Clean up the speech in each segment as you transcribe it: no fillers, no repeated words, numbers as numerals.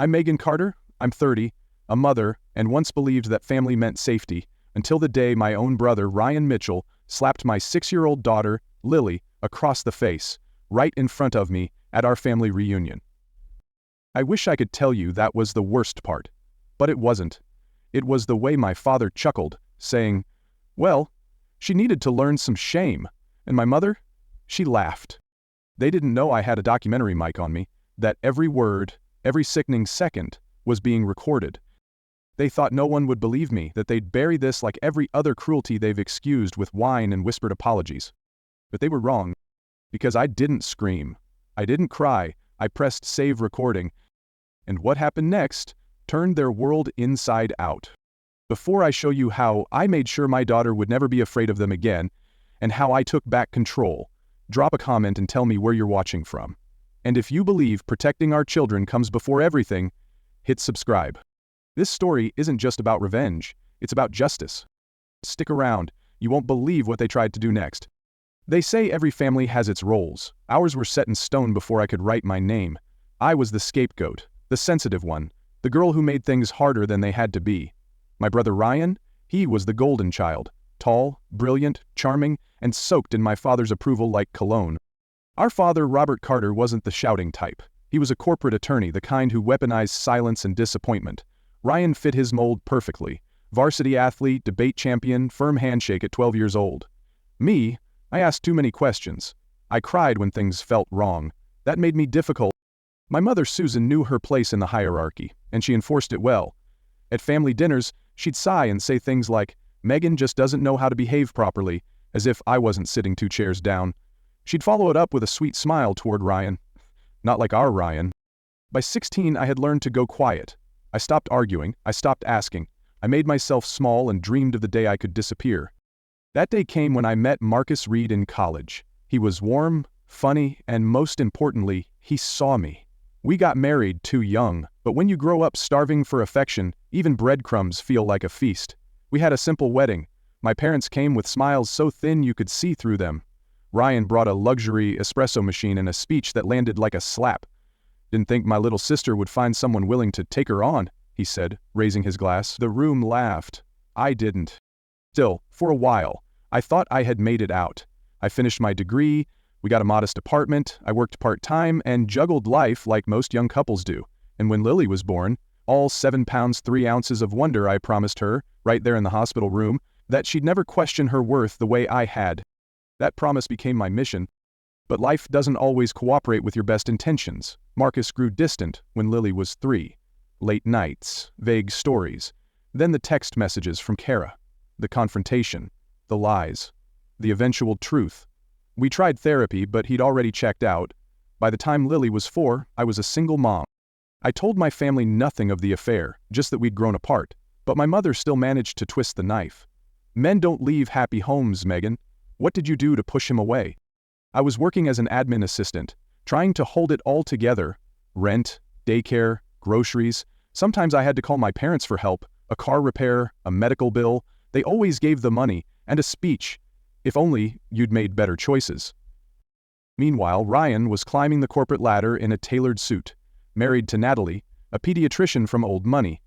I'm Megan Carter, I'm 30, a mother, and once believed that family meant safety, until the day my own brother, Ryan Mitchell, slapped my 6-year-old daughter, Lily, across the face, right in front of me, at our family reunion. I wish I could tell you that was the worst part. But it wasn't. It was the way my father chuckled, saying, "Well, she needed to learn some shame." And my mother? She laughed. They didn't know I had a documentary mic on me, that every word, every sickening second, was being recorded. They thought no one would believe me, that they'd bury this like every other cruelty they've excused with whine and whispered apologies. But they were wrong, because I didn't scream. I didn't cry. I pressed save recording. And what happened next turned their world inside out. Before I show you how I made sure my daughter would never be afraid of them again, and how I took back control, drop a comment and tell me where you're watching from. And if you believe protecting our children comes before everything, hit subscribe. This story isn't just about revenge, it's about justice. Stick around, you won't believe what they tried to do next. They say every family has its roles. Ours were set in stone before I could write my name. I was the scapegoat, the sensitive one, the girl who made things harder than they had to be. My brother Ryan, he was the golden child, tall, brilliant, charming, and soaked in my father's approval like cologne. Our father, Robert Carter, wasn't the shouting type. He was a corporate attorney, the kind who weaponized silence and disappointment. Ryan fit his mold perfectly. Varsity athlete, debate champion, firm handshake at 12 years old. Me, I asked too many questions. I cried when things felt wrong. That made me difficult. My mother, Susan, knew her place in the hierarchy, and she enforced it well. At family dinners, she'd sigh and say things like, "Megan just doesn't know how to behave properly," as if I wasn't sitting 2 chairs down. She'd follow it up with a sweet smile toward Ryan. Not like our Ryan. By 16, I had learned to go quiet. I stopped arguing, I stopped asking. I made myself small and dreamed of the day I could disappear. That day came when I met Marcus Reed in college. He was warm, funny, and most importantly, he saw me. We got married too young, but when you grow up starving for affection, even breadcrumbs feel like a feast. We had a simple wedding. My parents came with smiles so thin you could see through them. Ryan brought a luxury espresso machine and a speech that landed like a slap. "Didn't think my little sister would find someone willing to take her on," he said, raising his glass. The room laughed. I didn't. Still, for a while, I thought I had made it out. I finished my degree, we got a modest apartment, I worked part-time, and juggled life like most young couples do. And when Lily was born, all 7 pounds 3 ounces of wonder, I promised her, right there in the hospital room, that she'd never question her worth the way I had. That promise became my mission. But life doesn't always cooperate with your best intentions. Marcus grew distant when Lily was 3. Late nights, vague stories, then the text messages from Kara, the confrontation, the lies, the eventual truth. We tried therapy, but he'd already checked out. By the time Lily was 4, I was a single mom. I told my family nothing of the affair, just that we'd grown apart, but my mother still managed to twist the knife. "Men don't leave happy homes, Megan. What did you do to push him away?" I was working as an admin assistant, trying to hold it all together. Rent, daycare, groceries. Sometimes I had to call my parents for help, a car repair, a medical bill. They always gave the money, and a speech. If only you'd made better choices. Meanwhile, Ryan was climbing the corporate ladder in a tailored suit, married to Natalie, a pediatrician from old money.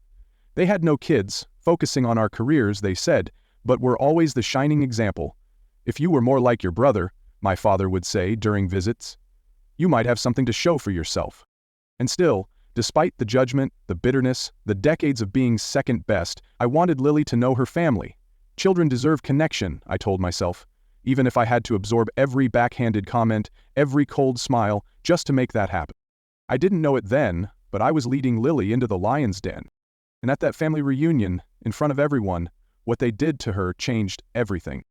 They had no kids, focusing on our careers, they said, but were always the shining example. "If you were more like your brother," my father would say during visits, "you might have something to show for yourself." And still, despite the judgment, the bitterness, the decades of being second best, I wanted Lily to know her family. Children deserve connection, I told myself, even if I had to absorb every backhanded comment, every cold smile, just to make that happen. I didn't know it then, but I was leading Lily into the lion's den. And at that family reunion, in front of everyone, what they did to her changed everything.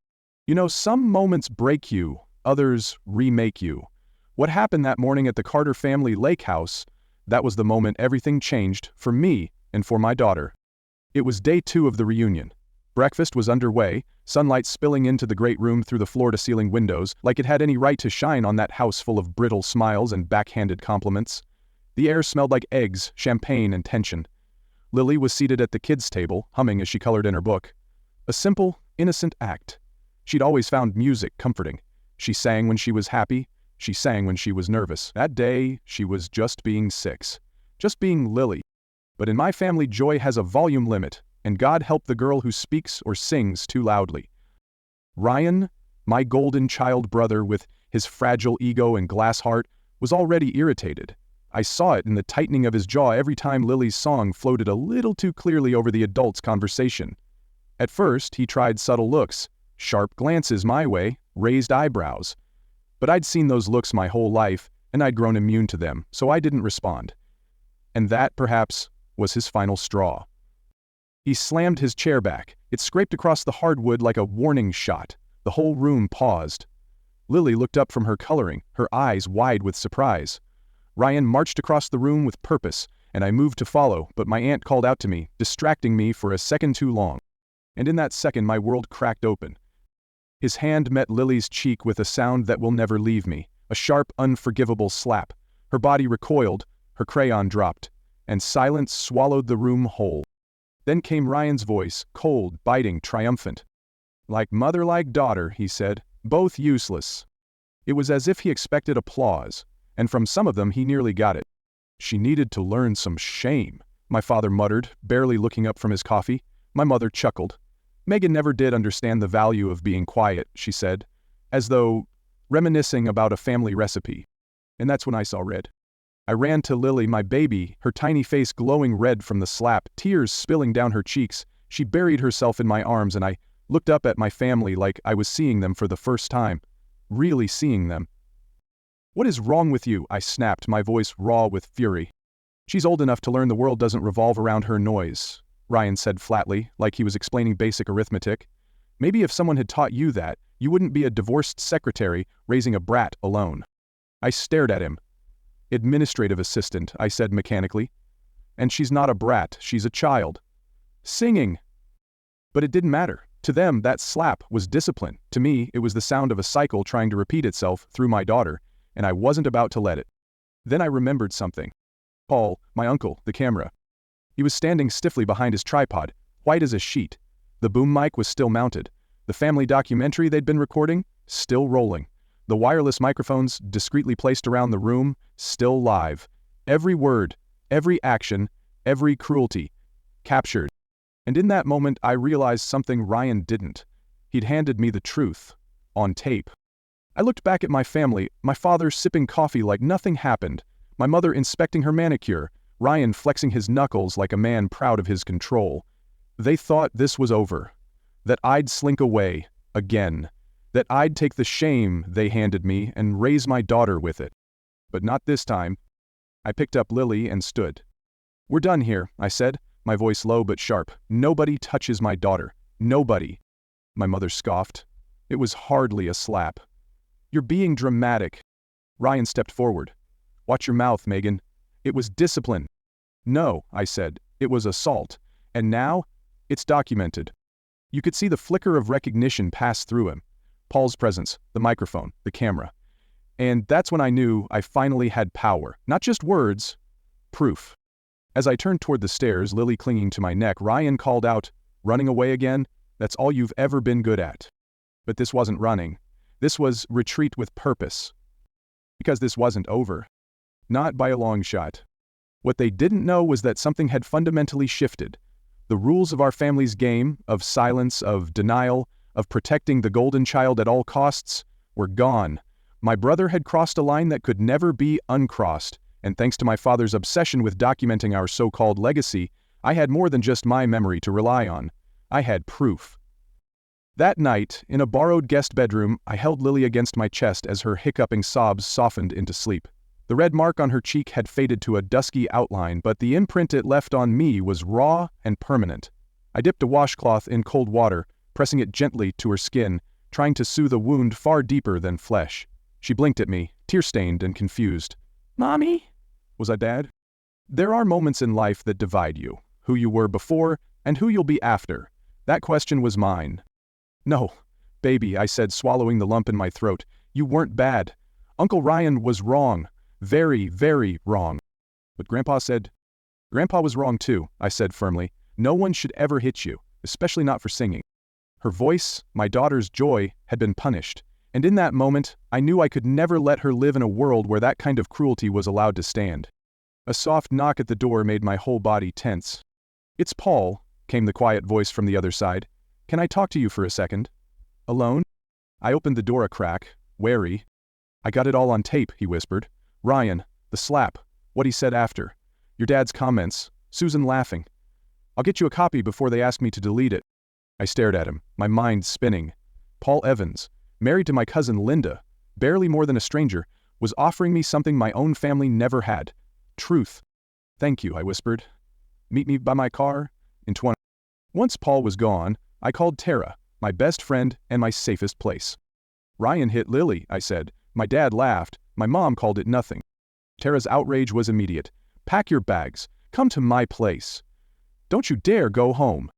You know, some moments break you, others remake you. What happened that morning at the Carter family lake house, that was the moment everything changed for me and for my daughter. It was day 2 of the reunion. Breakfast was underway, sunlight spilling into the great room through the floor-to-ceiling windows, like it had any right to shine on that house full of brittle smiles and backhanded compliments. The air smelled like eggs, champagne, and tension. Lily was seated at the kids' table, humming as she colored in her book. A simple, innocent act. She'd always found music comforting. She sang when she was happy. She sang when she was nervous. That day, she was just being 6. Just being Lily. But in my family, joy has a volume limit, and God help the girl who speaks or sings too loudly. Ryan, my golden child brother with his fragile ego and glass heart, was already irritated. I saw it in the tightening of his jaw every time Lily's song floated a little too clearly over the adults' conversation. At first, he tried subtle looks, sharp glances my way, raised eyebrows. But I'd seen those looks my whole life, and I'd grown immune to them, so I didn't respond. And that, perhaps, was his final straw. He slammed his chair back. It scraped across the hardwood like a warning shot. The whole room paused. Lily looked up from her coloring, her eyes wide with surprise. Ryan marched across the room with purpose, and I moved to follow, but my aunt called out to me, distracting me for a second too long. And in that second my world cracked open. His hand met Lily's cheek with a sound that will never leave me, a sharp, unforgivable slap. Her body recoiled, her crayon dropped, and silence swallowed the room whole. Then came Ryan's voice, cold, biting, triumphant. Like mother, like daughter, he said, both useless. It was as if he expected applause, and from some of them he nearly got it. She needed to learn some shame, my father muttered, barely looking up from his coffee. My mother chuckled. Megan never did understand the value of being quiet, she said, as though reminiscing about a family recipe. And that's when I saw red. I ran to Lily, my baby, her tiny face glowing red from the slap, tears spilling down her cheeks. She buried herself in my arms, and I looked up at my family like I was seeing them for the first time. Really seeing them. What is wrong with you? I snapped, my voice raw with fury. She's old enough to learn the world doesn't revolve around her noise, Ryan said flatly, like he was explaining basic arithmetic. Maybe if someone had taught you that, you wouldn't be a divorced secretary raising a brat alone. I stared at him. Administrative assistant, I said mechanically. And she's not a brat, she's a child. Singing. But it didn't matter. To them, that slap was discipline. To me, it was the sound of a cycle trying to repeat itself through my daughter, and I wasn't about to let it. Then I remembered something. Paul, my uncle, the camera. He was standing stiffly behind his tripod, white as a sheet. The boom mic was still mounted. The family documentary they'd been recording, still rolling. The wireless microphones, discreetly placed around the room, still live. Every word, every action, every cruelty, captured. And in that moment I realized something Ryan didn't. He'd handed me the truth. On tape. I looked back at my family, my father sipping coffee like nothing happened, my mother inspecting her manicure, Ryan flexing his knuckles like a man proud of his control. They thought this was over. That I'd slink away, again. That I'd take the shame they handed me and raise my daughter with it. But not this time. I picked up Lily and stood. We're done here, I said, my voice low but sharp. Nobody touches my daughter. Nobody. My mother scoffed. It was hardly a slap. You're being dramatic. Ryan stepped forward. Watch your mouth, Megan. It was discipline. No, I said. It was assault. And now, it's documented. You could see the flicker of recognition pass through him. Paul's presence, the microphone, the camera. And that's when I knew I finally had power. Not just words, proof. As I turned toward the stairs, Lily clinging to my neck, Ryan called out, running away again? That's all you've ever been good at. But this wasn't running. This was retreat with purpose. Because this wasn't over. Not by a long shot. What they didn't know was that something had fundamentally shifted. The rules of our family's game, of silence, of denial, of protecting the golden child at all costs, were gone. My brother had crossed a line that could never be uncrossed, and thanks to my father's obsession with documenting our so-called legacy, I had more than just my memory to rely on. I had proof. That night, in a borrowed guest bedroom, I held Lily against my chest as her hiccuping sobs softened into sleep. The red mark on her cheek had faded to a dusky outline, but the imprint it left on me was raw and permanent. I dipped a washcloth in cold water, pressing it gently to her skin, trying to soothe a wound far deeper than flesh. She blinked at me, tear-stained and confused. Mommy? Was I bad? There are moments in life that divide you, who you were before and who you'll be after. That question was mine. No, baby, I said, swallowing the lump in my throat. You weren't bad. Uncle Ryan was wrong. Very, very wrong. But Grandpa said, Grandpa was wrong too, I said firmly. No one should ever hit you, especially not for singing. Her voice, my daughter's joy, had been punished. And in that moment, I knew I could never let her live in a world where that kind of cruelty was allowed to stand. A soft knock at the door made my whole body tense. "It's Paul," came the quiet voice from the other side. "Can I talk to you for a second?" "Alone?" I opened the door a crack, wary. "I got it all on tape," he whispered. "Ryan, the slap, what he said after, your dad's comments, Susan laughing. I'll get you a copy before they ask me to delete it." I stared at him, my mind spinning. Paul Evans, married to my cousin Linda, barely more than a stranger, was offering me something my own family never had. Truth. "Thank you," I whispered. "Meet me by my car in 20. Once Paul was gone, I called Tara, my best friend and my safest place. "Ryan hit Lily," I said. "My dad laughed. My mom called it nothing." Tara's outrage was immediate. "Pack your bags. Come to my place. Don't you dare go home."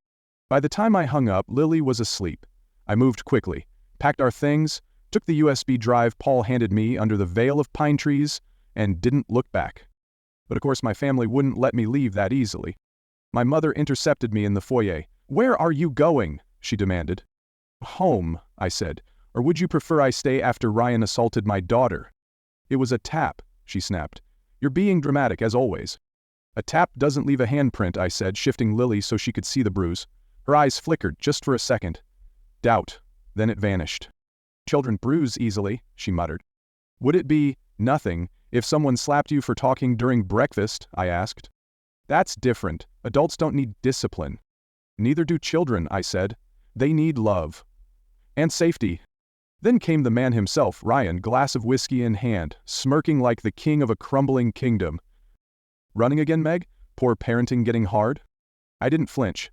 By the time I hung up, Lily was asleep. I moved quickly, packed our things, took the USB drive Paul handed me under the veil of pine trees, and didn't look back. But of course my family wouldn't let me leave that easily. My mother intercepted me in the foyer. "Where are you going?" she demanded. "Home," I said. "Or would you prefer I stay after Ryan assaulted my daughter?" "It was a tap," she snapped. "You're being dramatic, as always." "A tap doesn't leave a handprint," I said, shifting Lily so she could see the bruise. Her eyes flickered just for a second. Doubt. Then it vanished. "Children bruise easily," she muttered. "Would it be nothing if someone slapped you for talking during breakfast?" I asked. "That's different. Adults don't need discipline." "Neither do children," I said. "They need love. And safety." Then came the man himself, Ryan, glass of whiskey in hand, smirking like the king of a crumbling kingdom. "Running again, Meg? Poor parenting getting hard?" I didn't flinch.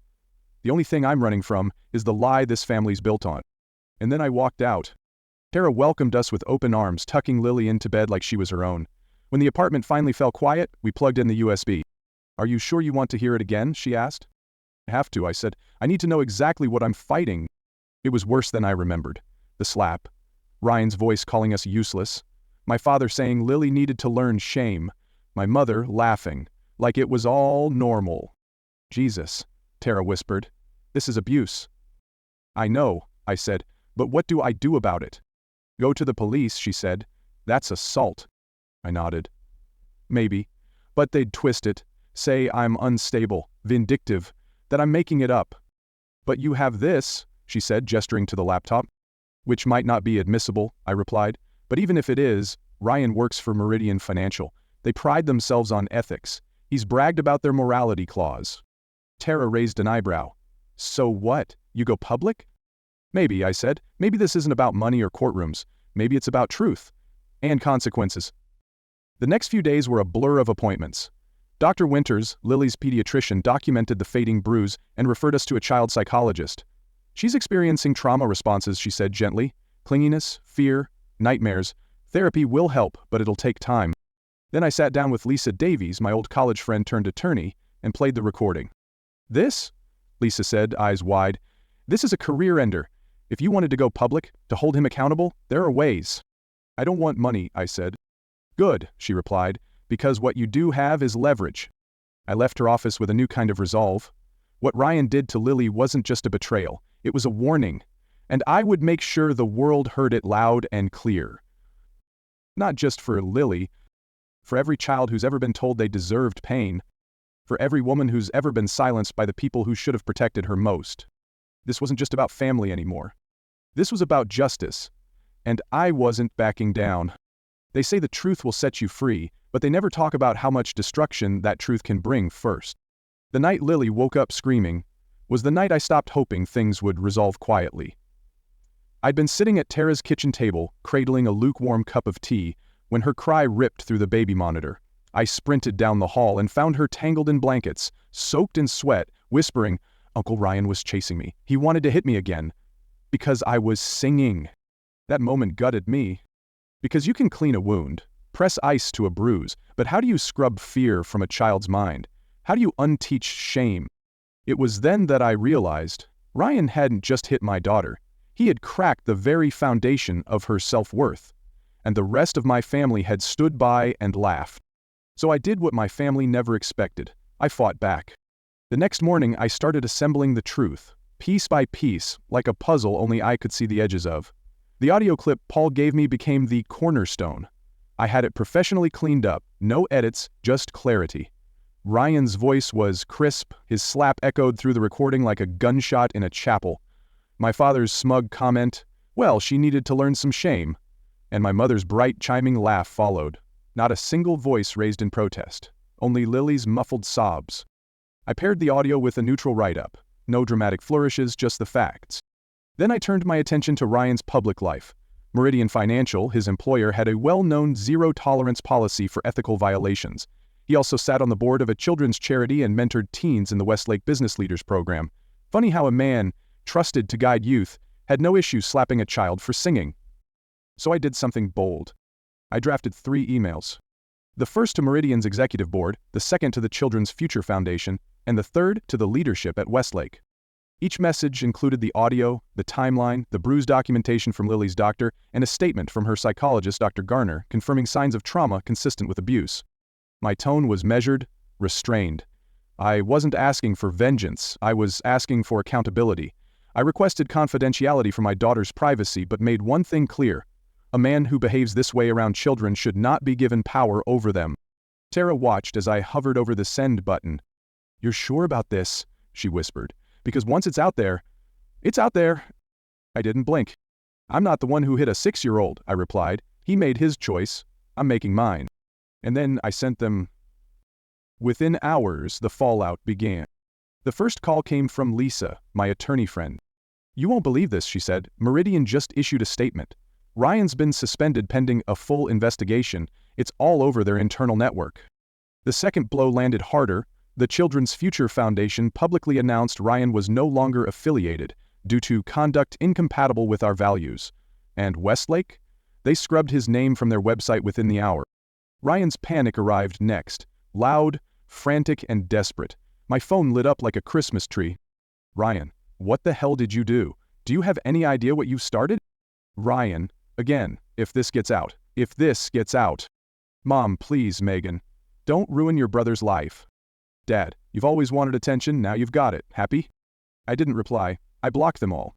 "The only thing I'm running from is the lie this family's built on." And then I walked out. Tara welcomed us with open arms, tucking Lily into bed like she was her own. When the apartment finally fell quiet, we plugged in the USB. "Are you sure you want to hear it again?" she asked. "I have to," I said. "I need to know exactly what I'm fighting." It was worse than I remembered. The slap. Ryan's voice calling us useless. My father saying Lily needed to learn shame. My mother laughing, like it was all normal. "Jesus," Tara whispered. "This is abuse." "I know," I said, "but what do I do about it?" "Go to the police," she said. "That's assault." I nodded. "Maybe. But they'd twist it, say I'm unstable, vindictive, that I'm making it up." "But you have this," she said, gesturing to the laptop. "Which might not be admissible," I replied. "But even if it is, Ryan works for Meridian Financial. They pride themselves on ethics. He's bragged about their morality clause." Tara raised an eyebrow. "So what? You go public?" "Maybe," I said. "Maybe this isn't about money or courtrooms. Maybe it's about truth. And consequences." The next few days were a blur of appointments. Dr. Winters, Lily's pediatrician, documented the fading bruise and referred us to a child psychologist. "She's experiencing trauma responses," she said gently. "Clinginess, fear, nightmares. Therapy will help, but it'll take time." Then I sat down with Lisa Davies, my old college friend turned attorney, and played the recording. "This," Lisa said, eyes wide, "this is a career ender. If you wanted to go public, to hold him accountable, there are ways." "I don't want money," I said. "Good," she replied, "because what you do have is leverage." I left her office with a new kind of resolve. What Ryan did to Lily wasn't just a betrayal, it was a warning. And I would make sure the world heard it loud and clear. Not just for Lily, for every child who's ever been told they deserved pain, for every woman who's ever been silenced by the people who should have protected her most. This wasn't just about family anymore. This was about justice. And I wasn't backing down. They say the truth will set you free, but they never talk about how much destruction that truth can bring first. The night Lily woke up screaming was the night I stopped hoping things would resolve quietly. I'd been sitting at Tara's kitchen table, cradling a lukewarm cup of tea, when her cry ripped through the baby monitor. I sprinted down the hall and found her tangled in blankets, soaked in sweat, whispering, "Uncle Ryan was chasing me. He wanted to hit me again." Because I was singing. That moment gutted me. Because you can clean a wound, press ice to a bruise, but how do you scrub fear from a child's mind? How do you unteach shame? It was then that I realized Ryan hadn't just hit my daughter. He had cracked the very foundation of her self-worth. And the rest of my family had stood by and laughed. So I did what my family never expected. I fought back. The next morning I started assembling the truth, piece by piece, like a puzzle only I could see the edges of. The audio clip Paul gave me became the cornerstone. I had it professionally cleaned up, No edits, just clarity. Ryan's voice was crisp, his slap echoed through the recording like a gunshot in a chapel. My father's smug comment, "Well, she needed to learn some shame," and my mother's bright, chiming laugh followed. Not a single voice raised in protest, only Lily's muffled sobs. I paired the audio with a neutral write-up. No dramatic flourishes, just the facts. Then I turned my attention to Ryan's public life. Meridian Financial, his employer, had a well-known zero-tolerance policy for ethical violations. He also sat on the board of a children's charity and mentored teens in the Westlake Business Leaders Program. Funny how a man, trusted to guide youth, had no issue slapping a child for singing. So I did something bold. I drafted 3 emails. The first to Meridian's executive board, the second to the Children's Future Foundation, and the third to the leadership at Westlake. Each message included the audio, the timeline, the bruise documentation from Lily's doctor, and a statement from her psychologist, Dr. Garner, confirming signs of trauma consistent with abuse. My tone was measured, restrained. I wasn't asking for vengeance, I was asking for accountability. I requested confidentiality for my daughter's privacy, but made one thing clear. A man who behaves this way around children should not be given power over them. Tara watched as I hovered over the send button. "You're sure about this?" she whispered. "Because once it's out there, it's out there." I didn't blink. "I'm not the one who hit a 6-year-old, I replied. "He made his choice. I'm making mine." And then I sent them. Within hours, the fallout began. The first call came from Lisa, my attorney friend. "You won't believe this," she said. "Meridian just issued a statement. Ryan's been suspended pending a full investigation. It's all over their internal network." The second blow landed harder. The Children's Future Foundation publicly announced Ryan was no longer affiliated due to conduct incompatible with our values. And Westlake? They scrubbed his name from their website within the hour. Ryan's panic arrived next, loud, frantic, and desperate. My phone lit up like a Christmas tree. "Ryan, what the hell did you do? Do you have any idea what you've started?" "Ryan, again, if this gets out. If this gets out." "Mom, please, Megan. Don't ruin your brother's life." "Dad, you've always wanted attention, now you've got it. Happy?" I didn't reply. I blocked them all.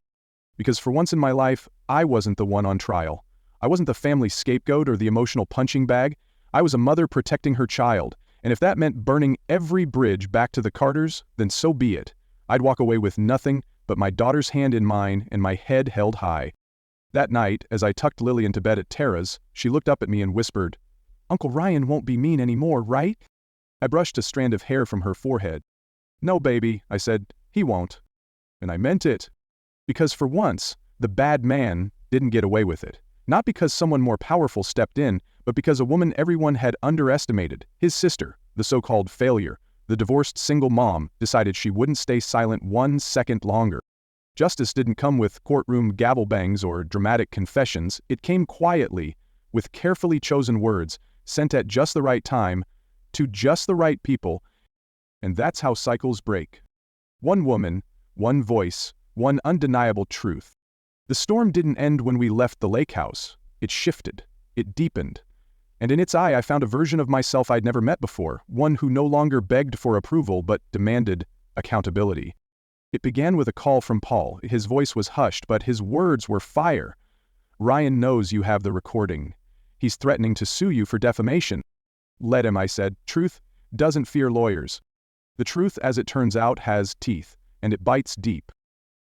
Because for once in my life, I wasn't the one on trial. I wasn't the family scapegoat or the emotional punching bag. I was a mother protecting her child, and if that meant burning every bridge back to the Carters, then so be it. I'd walk away with nothing but my daughter's hand in mine and my head held high. That night, as I tucked Lily into bed at Tara's, she looked up at me and whispered, "Uncle Ryan won't be mean anymore, right?" I brushed a strand of hair from her forehead. "No, baby," I said, "he won't." And I meant it. Because for once, the bad man didn't get away with it. Not because someone more powerful stepped in, but because a woman everyone had underestimated, his sister, the so-called failure, the divorced single mom, decided she wouldn't stay silent 1 second longer. Justice didn't come with courtroom gavel bangs or dramatic confessions. It came quietly, with carefully chosen words, sent at just the right time, to just the right people. And that's how cycles break. One woman, one voice, one undeniable truth. The storm didn't end when we left the lake house. It shifted. It deepened. And in its eye I found a version of myself I'd never met before, one who no longer begged for approval but demanded accountability. It began with a call from Paul. His voice was hushed, but his words were fire. "Ryan knows you have the recording. He's threatening to sue you for defamation." "Let him," I said. "Truth doesn't fear lawyers." The truth, as it turns out, has teeth, and it bites deep.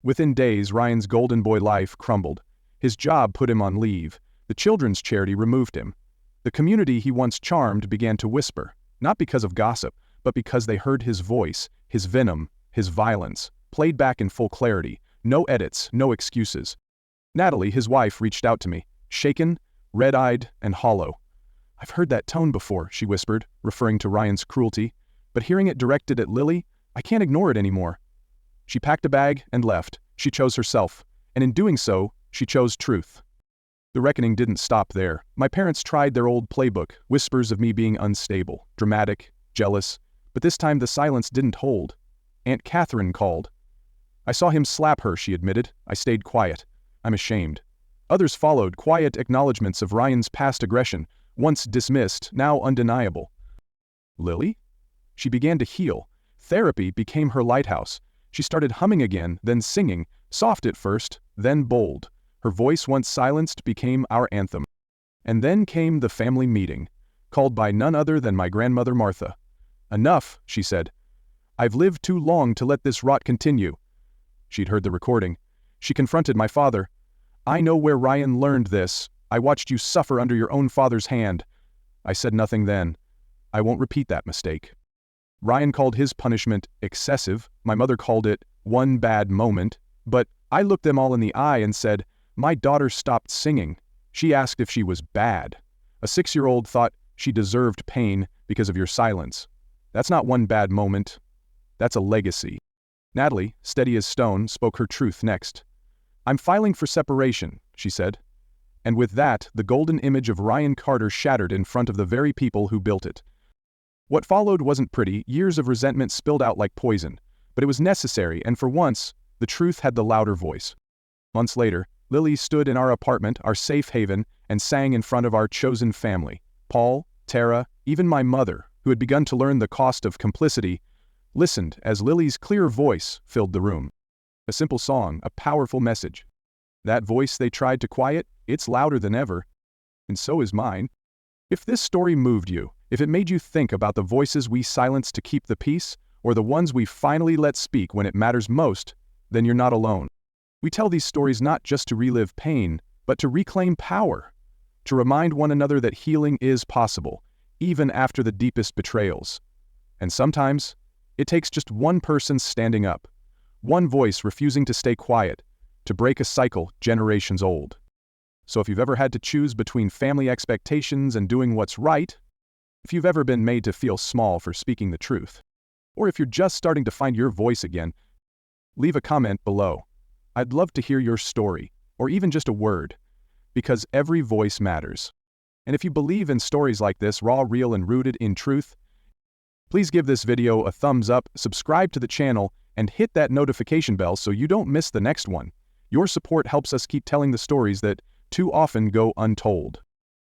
Within days, Ryan's golden boy life crumbled. His job put him on leave. The children's charity removed him. The community he once charmed began to whisper, not because of gossip, but because they heard his voice, his venom, his violence, played back in full clarity. No edits, no excuses. Natalie, his wife, reached out to me, shaken, red-eyed, and hollow. "I've heard that tone before," she whispered, referring to Ryan's cruelty. "But hearing it directed at Lily, I can't ignore it anymore." She packed a bag and left. She chose herself. And in doing so, she chose truth. The reckoning didn't stop there. My parents tried their old playbook, whispers of me being unstable, dramatic, jealous. But this time the silence didn't hold. Aunt Catherine called. "I saw him slap her," she admitted. I stayed quiet. I'm ashamed. Others followed, quiet acknowledgments of Ryan's past aggression, once dismissed, now undeniable. Lily? She began to heal. Therapy became her lighthouse. She started humming again, then singing, soft at first, then bold. Her voice, once silenced, became our anthem. And then came the family meeting. called by none other than my grandmother Martha. "Enough," she said. "I've lived too long to let this rot continue." She'd heard the recording. She confronted my father. "I know where Ryan learned this. I watched you suffer under your own father's hand." I said nothing then. I won't repeat that mistake. Ryan called his punishment excessive. My mother called it one bad moment. But I looked them all in the eye and said, "My daughter stopped singing. She asked if she was bad. A 6-year-old thought she deserved pain because of your silence. That's not one bad moment. That's a legacy." Natalie, steady as stone, spoke her truth next. "I'm filing for separation," she said. And with that, the golden image of Ryan Carter shattered in front of the very people who built it. What followed wasn't pretty. Years of resentment spilled out like poison. But it was necessary, and for once, the truth had the louder voice. Months later, Lily stood in our apartment, our safe haven, and sang in front of our chosen family. Paul, Tara, even my mother, who had begun to learn the cost of complicity, listened as Lily's clear voice filled the room. A simple song, a powerful message. That voice they tried to quiet, it's louder than ever. And so is mine. If this story moved you, if it made you think about the voices we silence to keep the peace, or the ones we finally let speak when it matters most, then you're not alone. We tell these stories not just to relive pain, but to reclaim power, to remind one another that healing is possible, even after the deepest betrayals. And sometimes, it takes just one person standing up, one voice refusing to stay quiet, to break a cycle generations old. So if you've ever had to choose between family expectations and doing what's right, if you've ever been made to feel small for speaking the truth, or if you're just starting to find your voice again, leave a comment below. I'd love to hear your story, or even just a word, because every voice matters. And if you believe in stories like this, raw, real, and rooted in truth, please give this video a thumbs up, subscribe to the channel, and hit that notification bell so you don't miss the next one. Your support helps us keep telling the stories that too often go untold.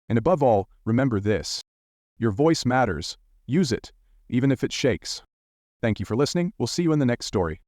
And above all, remember this. Your voice matters. Use it, even if it shakes. Thank you for listening. We'll see you in the next story.